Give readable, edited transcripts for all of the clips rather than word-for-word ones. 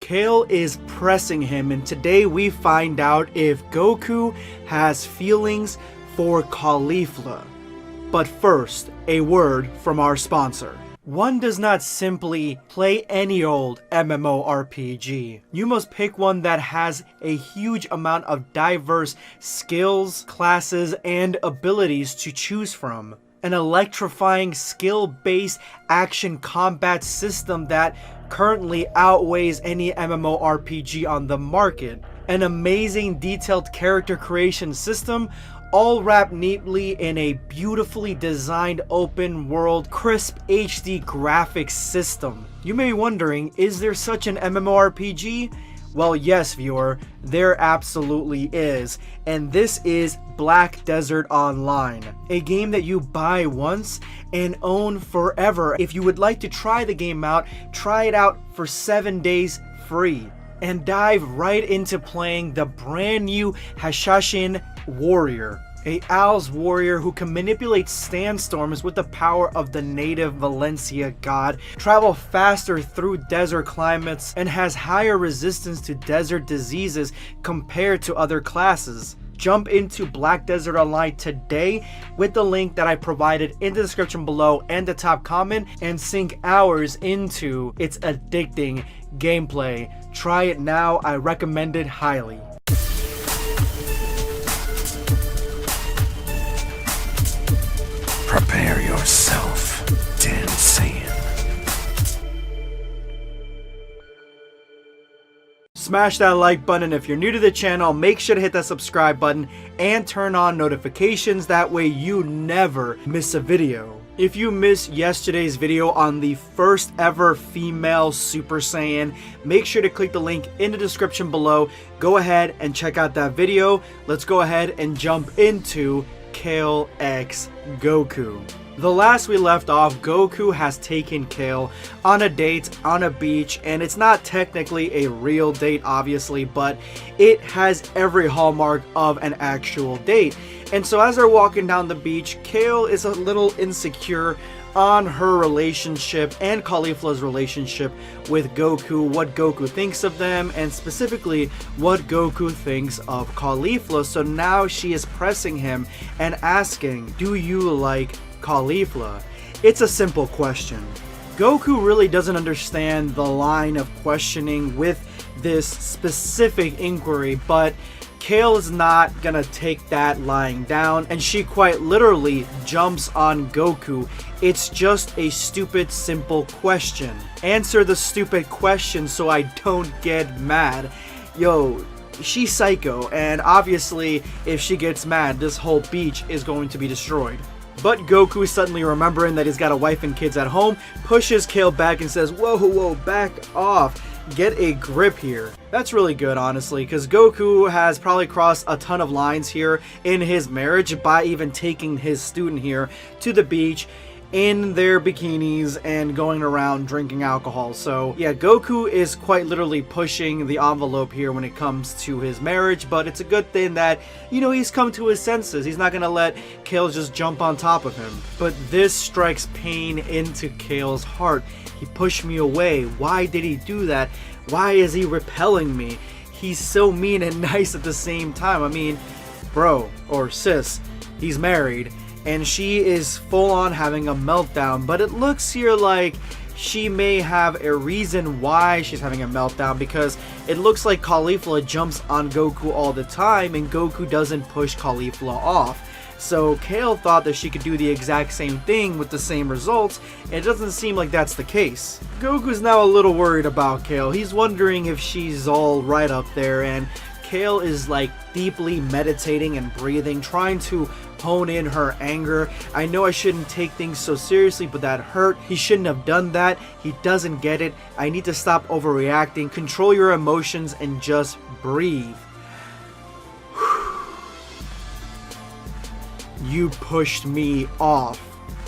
Kale is pressing him, and today we find out if Goku has feelings for Caulifla. But first, a word from our sponsor. One does not simply play any old MMORPG. You must pick one that has a huge amount of diverse skills, classes, and abilities to choose from. An electrifying skill-based action combat system that currently outweighs any MMORPG on the market. An amazing detailed character creation system, all wrapped neatly in a beautifully designed open world crisp HD graphics system. You may be wondering, is there such an MMORPG? Well, yes, viewer, there absolutely is, and this is Black Desert Online, a game that you buy once and own forever. If you would like to try the game out, try it out for 7 days free, and dive right into playing the brand new Hashashin Warrior, a Owl's warrior who can manipulate sandstorms with the power of the native Valencia god, travel faster through desert climates, and has higher resistance to desert diseases compared to other classes. Jump into Black Desert Online today with the link that I provided in the description below and the top comment, and sink hours into its addicting gameplay. Try it now, I recommend it highly. Prepare yourself, Dan Saiyan. Smash that like button. If you're new to the channel, make sure to hit that subscribe button and turn on notifications. That way you never miss a video. If you missed yesterday's video on the first ever female Super Saiyan, make sure to click the link in the description below. Go ahead and check out that video. Let's go ahead and jump into Kale x Goku. The last we left off, Goku has taken Kale on a date on a beach, and it's not technically a real date obviously, but it has every hallmark of an actual date. And so as they're walking down the beach, Kale is a little insecure on her relationship and Caulifla's relationship with Goku, what Goku thinks of them, and specifically what Goku thinks of Caulifla. So now she is pressing him and asking, do you like Caulifla? It's a simple question. Goku really doesn't understand the line of questioning with this specific inquiry, but Kale is not gonna take that lying down, and she quite literally jumps on Goku. It's just a stupid, simple question. Answer the stupid question so I don't get mad. Yo, she's psycho, and obviously if she gets mad, this whole beach is going to be destroyed. But Goku, suddenly remembering that he's got a wife and kids at home, pushes Kale back and says, whoa, back off. Get a grip here. That's really good, honestly, because Goku has probably crossed a ton of lines here in his marriage by even taking his student here to the beach in their bikinis and going around drinking alcohol. So yeah, Goku is quite literally pushing the envelope here when it comes to his marriage, but it's a good thing that, you know, he's come to his senses. He's not gonna let Kale just jump on top of him. But this strikes pain into Kale's heart. He pushed me away. Why did he do that? Why is he repelling me? He's so mean and nice at the same time. I mean, bro or sis, he's married, and she is full on having a meltdown, but it looks here like she may have a reason why she's having a meltdown, because it looks like Caulifla jumps on Goku all the time and Goku doesn't push Caulifla off. So Kale thought that she could do the exact same thing with the same results, and it doesn't seem like that's the case. Goku's now a little worried about Kale. He's wondering if she's all right up there, and Kale is like deeply meditating and breathing, trying to hone in her anger. I know I shouldn't take things so seriously, but that hurt. He shouldn't have done that. He doesn't get it. I need to stop overreacting. Control your emotions and just breathe. You pushed me off.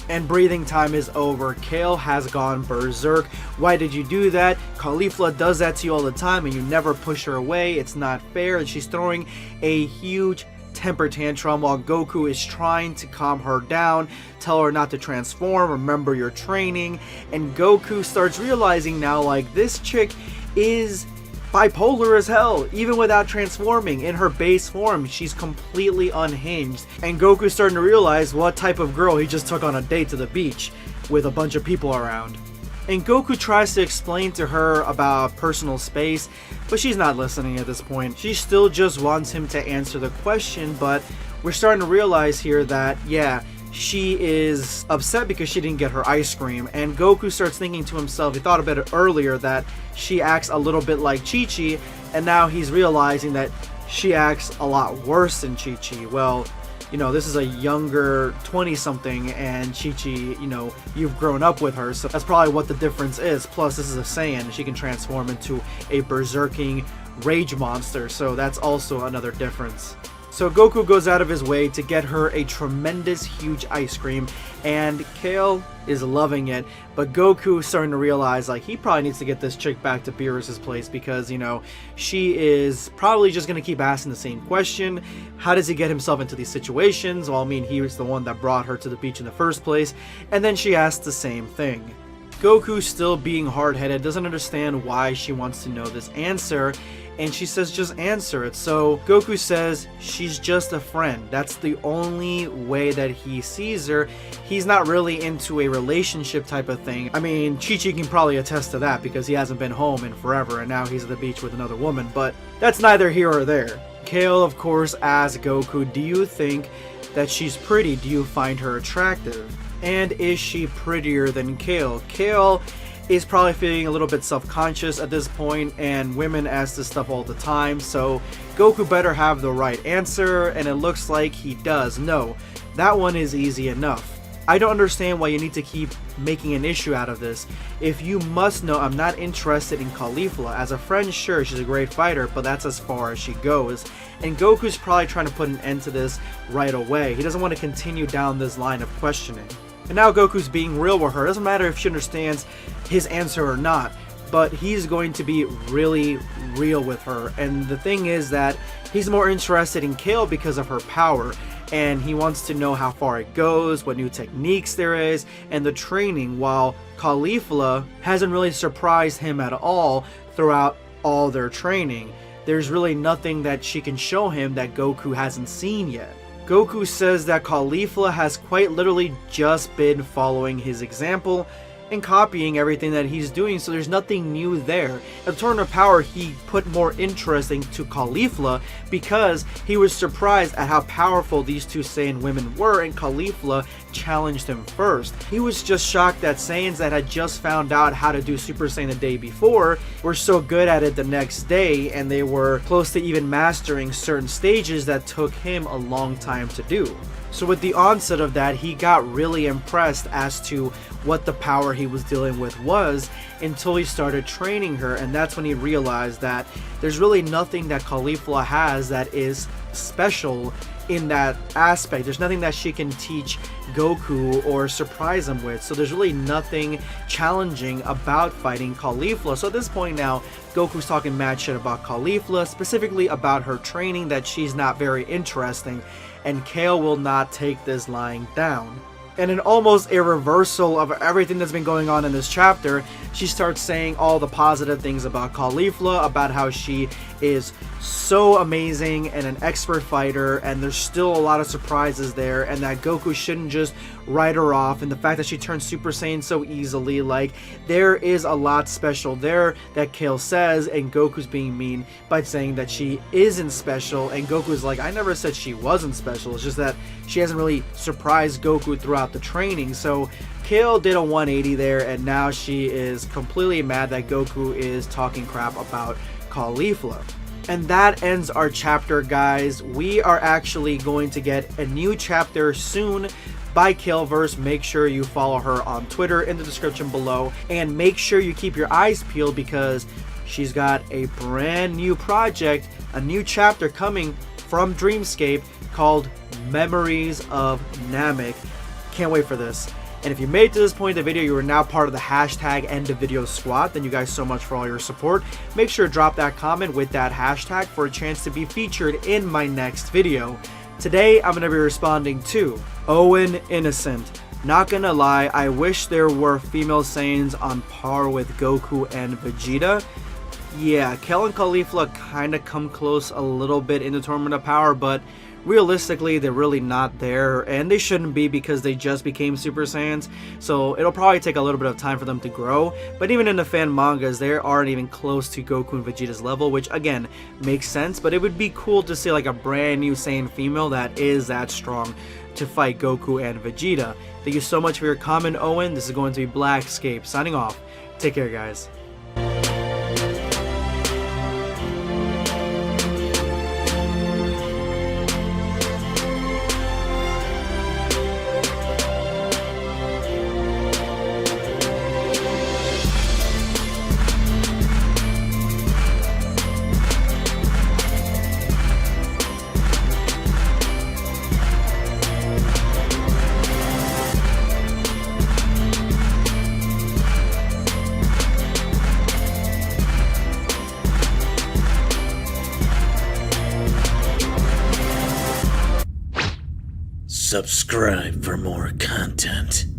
And breathing time is over. Kale has gone berserk. Why did you do that? Caulifla does that to you all the time and you never push her away. It's not fair. And she's throwing a huge temper tantrum while Goku is trying to calm her down, tell her not to transform, remember your training. And Goku starts realizing now, like, this chick is bipolar as hell. Even without transforming, in her base form, she's completely unhinged. And Goku's starting to realize what type of girl he just took on a date to the beach with a bunch of people around. And Goku tries to explain to her about personal space, but she's not listening at this point. She still just wants him to answer the question, but we're starting to realize here that, yeah, she is upset because she didn't get her ice cream. And Goku starts thinking to himself, he thought about it earlier, that she acts a little bit like Chi-Chi, and now he's realizing that she acts a lot worse than Chi-Chi. Well, you know, this is a younger 20-something, and Chi-Chi, you know, you've grown up with her, so that's probably what the difference is. Plus, this is a Saiyan, and she can transform into a berserking rage monster, so that's also another difference. So Goku goes out of his way to get her a tremendous huge ice cream, and Kale is loving it, but Goku's starting to realize, like, he probably needs to get this chick back to Beerus's place because, you know, she is probably just going to keep asking the same question. How does he get himself into these situations? Well, I mean, he was the one that brought her to the beach in the first place, and then she asks the same thing. Goku, still being hard-headed, doesn't understand why she wants to know this answer, and she says just answer it. So Goku says she's just a friend. That's the only way that he sees her. He's not really into a relationship type of thing. I mean, Chi-Chi can probably attest to that because he hasn't been home in forever and now he's at the beach with another woman, but that's neither here or there. Kale, of course, asks Goku, do you think that she's pretty? Do you find her attractive? And is she prettier than Kale? Kale is probably feeling a little bit self-conscious at this point, and women ask this stuff all the time, so Goku better have the right answer, and it looks like he does. No, that one is easy enough. I don't understand why you need to keep making an issue out of this. If you must know, I'm not interested in Caulifla. As a friend, sure, she's a great fighter, but that's as far as she goes. And Goku's probably trying to put an end to this right away. He doesn't want to continue down this line of questioning. And now Goku's being real with her. It doesn't matter if she understands his answer or not, but he's going to be really real with her. And the thing is that he's more interested in Kale because of her power, and he wants to know how far it goes, what new techniques there is, and the training, while Caulifla hasn't really surprised him at all throughout all their training. There's really nothing that she can show him that Goku hasn't seen yet. Goku says that Caulifla has quite literally just been following his example and copying everything that he's doing, so there's nothing new there. At the Tournament of Power, he put more interest into Caulifla because he was surprised at how powerful these two Saiyan women were, and Caulifla challenged him first. He was just shocked that Saiyans that had just found out how to do Super Saiyan the day before were so good at it the next day, and they were close to even mastering certain stages that took him a long time to do. So with the onset of that, he got really impressed as to what the power he was dealing with was, until he started training her, and that's when he realized that there's really nothing that Caulifla has that is special in that aspect. There's nothing that she can teach Goku or surprise him with, so there's really nothing challenging about fighting Caulifla. So at this point now, Goku's talking mad shit about Caulifla, specifically about her training, that she's not very interesting, and Kale will not take this lying down. And in almost a reversal of everything that's been going on in this chapter, she starts saying all the positive things about Caulifla, about how she is so amazing and an expert fighter, and there's still a lot of surprises there, and that Goku shouldn't just write her off, and the fact that she turned Super Saiyan so easily. Like, there is a lot special there that Kale says, and Goku's being mean by saying that she isn't special, and Goku's like, I never said she wasn't special, it's just that she hasn't really surprised Goku throughout the training. So Kale did a 180 there, and now she is completely mad that Goku is talking crap about Caulifla. And that ends our chapter, guys. We are actually going to get a new chapter soon by Kaleverse. Make sure you follow her on Twitter in the description below, and make sure you keep your eyes peeled because she's got a brand new project, a new chapter coming from Dreamscape called Memories of Namek. Can't wait for this. And if you made it to this point in the video, you are now part of the hashtag #EndOfVideo squad. Thank you guys so much for all your support. Make sure to drop that comment with that hashtag for a chance to be featured in my next video. Today, I'm going to be responding to Owen Innocent. Not gonna lie, I wish there were female Saiyans on par with Goku and Vegeta. Yeah, Kale and Caulifla kind of come close a little bit in the Tournament of Power, but realistically they're really not there, and they shouldn't be because they just became Super Saiyans, so it'll probably take a little bit of time for them to grow. But even in the fan mangas, they aren't even close to Goku and Vegeta's level, which again makes sense, but it would be cool to see like a brand new Saiyan female that is that strong to fight Goku and Vegeta. Thank you so much for your comment, Owen. This is going to be BlackScape signing off. Take care, guys. Subscribe for more content.